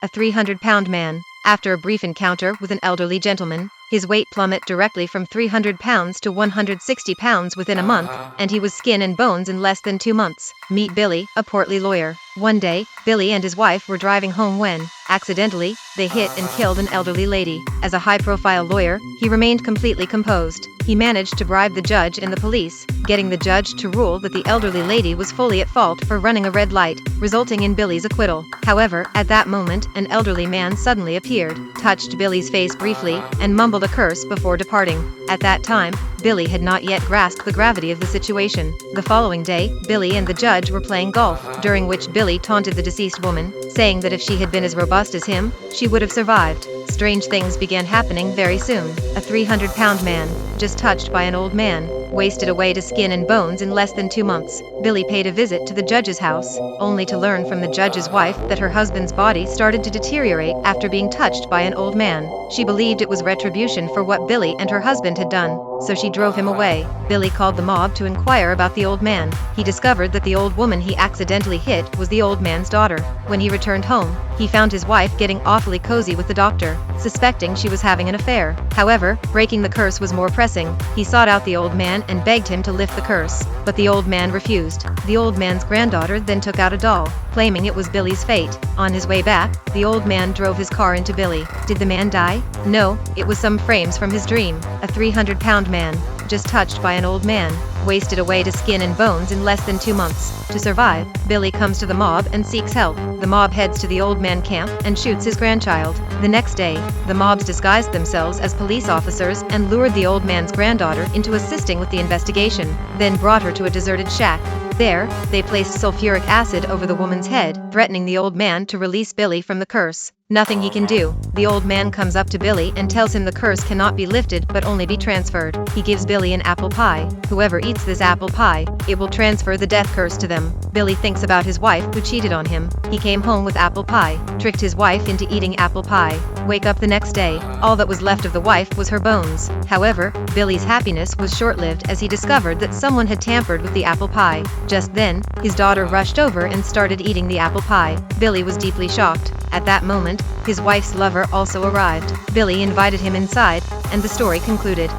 a 300-pound man. After a brief encounter with an elderly gentleman, his weight plummeted directly from 300 pounds to 160 pounds within a month, and he was skin and bones in less than 2 months. Meet Billy, a portly lawyer. One day, Billy and his wife were driving home when, accidentally, they hit and killed an elderly lady. As a high-profile lawyer, he remained completely composed. He managed to bribe the judge and the police, getting the judge to rule that the elderly lady was fully at fault for running a red light, resulting in Billy's acquittal. However, at that moment, an elderly man suddenly appeared, touched Billy's face briefly, and mumbled a curse before departing. At that time, Billy had not yet grasped the gravity of the situation. The following day, Billy and the judge were playing golf, during which Billy taunted the deceased woman, saying that if she had been as robust as him, she would have survived. Strange things began happening very soon. A 300-pound man, just touched by an old man, wasted away to skin and bones in less than 2 months. Billy paid a visit to the judge's house, only to learn from the judge's wife that her husband's body started to deteriorate after being touched by an old man. She believed it was retribution for what Billy and her husband had done, so she drove him away. Billy called the mob to inquire about the old man. He discovered that the old woman he accidentally hit was the old man's daughter. When he returned home, he found his wife getting awfully cozy with the doctor, suspecting she was having an affair. However, breaking the curse was more pressing. He sought out the old man and begged him to lift the curse, but the old man refused. The old man's granddaughter then took out a doll, claiming it was Billy's fate. On his way back, the old man drove his car into Billy. Did the man die? No, it was some frames from his dream. A 300-pound man, just touched by an old man, wasted away to skin and bones in less than 2 months. To survive, Billy comes to the mob and seeks help. The mob heads to the old man camp and shoots his grandchild. The next day, the mobs disguised themselves as police officers and lured the old man's granddaughter into assisting with the investigation, then brought her to a deserted shack. There, they placed sulfuric acid over the woman's head, threatening the old man to release Billy from the curse. Nothing he can do. The old man comes up to Billy and tells him the curse cannot be lifted but only be transferred. He gives Billy an apple pie. Whoever eats this apple pie, it will transfer the death curse to them. Billy thinks about his wife who cheated on him. He came home with apple pie, tricked his wife into eating apple pie. Wake up the next day, all that was left of the wife was her bones. However, Billy's happiness was short-lived as he discovered that someone had tampered with the apple pie. Just then, his daughter rushed over and started eating the apple pie. Billy was deeply shocked. At that moment, his wife's lover also arrived. Billy invited him inside, and the story concluded.